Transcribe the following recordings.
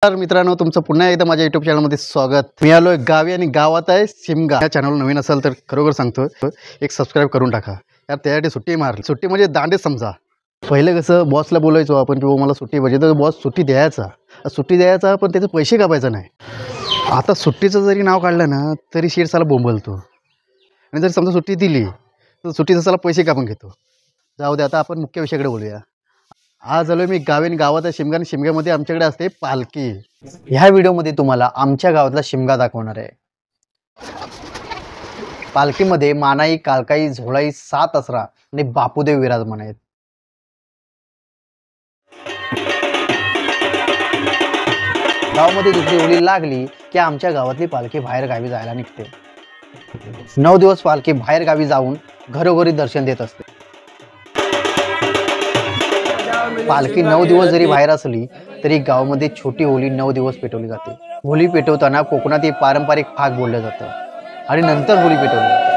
तर मित्रांनो तुमचं पुन्हा एकदा माझ्या YouTube चॅनलमध्ये स्वागत। मी आलोय गावी आणि गावात आहे शिमगा। या चॅनल नवीन असेल तर खरोखर सांगतो एक सबस्क्राइब करून टाका यार। त्यासाठी सुट्टी मारली, सुट्टी म्हणजे दांडे समजा। पहिले कसं बॉसला बोलायचो आपण की मला सुट्टी पाहिजे तर बॉस सुट्टी द्यायचा पण त्याचे पैसे कापायचे नाही। आता सुट्टीचं जरी नाव काढलं ना तरी शेठ साला बोंबलतो आणि जर समजा सुट्टी दिली तर सुट्टीचा साला पैसे कापून घेतो। जाऊ दे, आता आपण मुख्य विषयाकडे बोलूया। आज आलोय मी गावी, गावात आहे शिमगा आणि शिमग्यामध्ये आमच्याकडे असते पालखी। ह्या व्हिडिओमध्ये तुम्हाला आमच्या गावातला शिमगा दाखवणार आहे। पालखीमध्ये मानाई, कालकाई, झोळाई, 7 असरा आणि बापूदेव विराजमान आहेत। गावामध्ये दुसरी होळी लागली की आमच्या गावातली पालखी बाहेर गावी जायला निघते। 9 दिवस पालखी बाहेर गावी जाऊन घरोघरी दर्शन देत असते। पालखी 9 दिवस जरी बाहेर असली तरी गावामध्ये छोटी होळी 9 दिवस पेटवली जाते। होळी पेटवताना कोकणात एक पारंपरिक फाग बोललं जातं आणि नंतर होळी पेटवली जाते।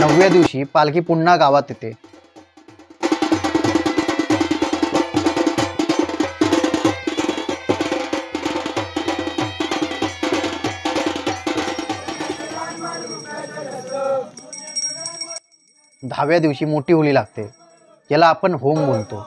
नवव्या दिवशी पालखी पुन्हा गावात येते। 10व्या दिवशी मोठी होळी लागते, याला आपण होम बोलतो।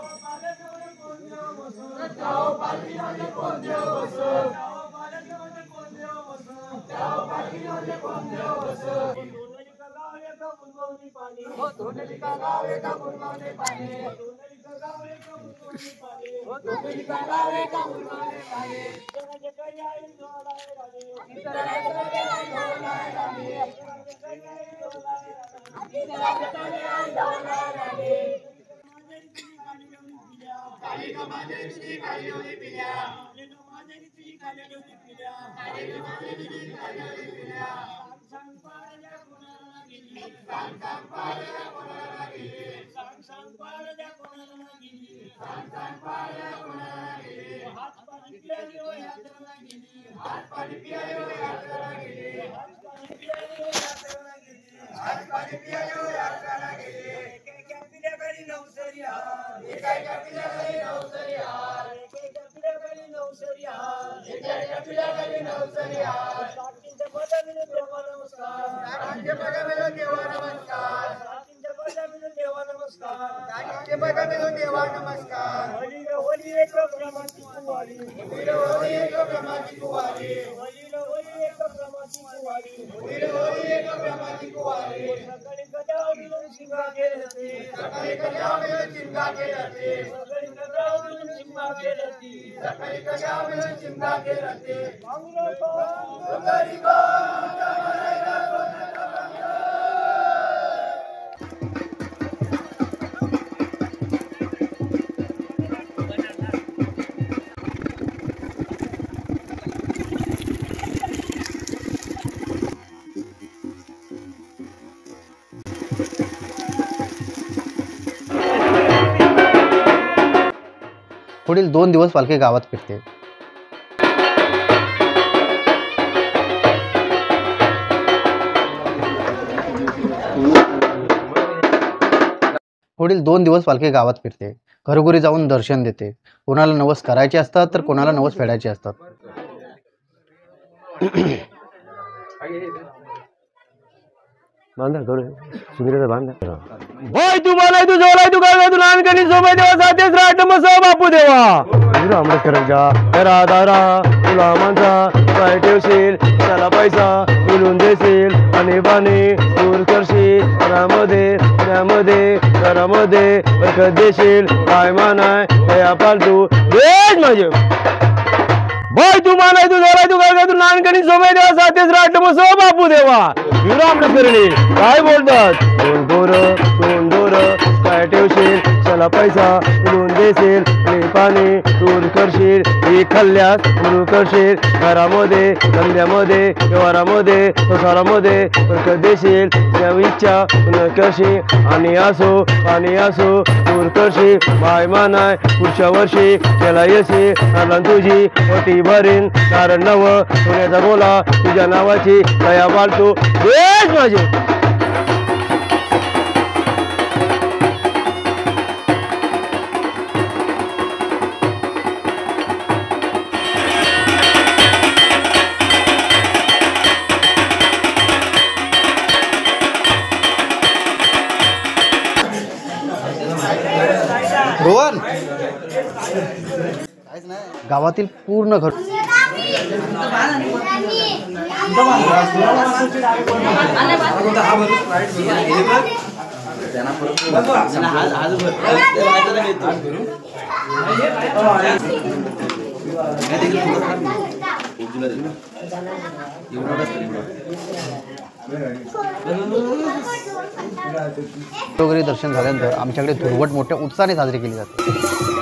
पुढील 2 दिवस पालखी गावात फिरते। घरोघरी जाऊन दर्शन देते। कोणाला नवस करायचे असतात तर कोणाला नवस फेडायचे असतात। बांधा करू सुंदर बांधा होय तू बोलाय तू जोलाय तू काय तू लहानकणी सोबत देवा साथेच राहत मग बापू देवा अमृत करजा राधारा तुला माणसा काय ठेवशील त्याला पैसा मिळून देशील आणि बाने दूर करशील घरामध्ये घरामध्ये बरकत देशील काय मानाय या पालतू देश माझे भाई तू मानाय तू जोलाय तू काय तू लहानकणी सोबत देवा साथेच राहत मग बापू देवा अमृत करणे काय बोलतात दोन दोर काय ठेवशील चला पैसा मिळून देशील पाणी दूर करशील ही खाल्ल्यास दूर करशील घरामध्ये धंद्यामध्ये व्यवहारामध्ये संसारामध्ये बरकत देशील त्या इच्छा पूर्ण करशील आणि असो दूर करशील बाय मानाय पुढच्या वर्षी त्याला येशी नाला तुझी मोठी भरीन कारण नव सोन्याचा बोला तुझ्या नावाची दया बाळतो देश माझे. रोहन गावातील पूर्ण घर घरोघरी दर्शन झाल्यानंतर आमच्याकडे धुळवट मोठ्या उत्साहाने साजरी केली जाते.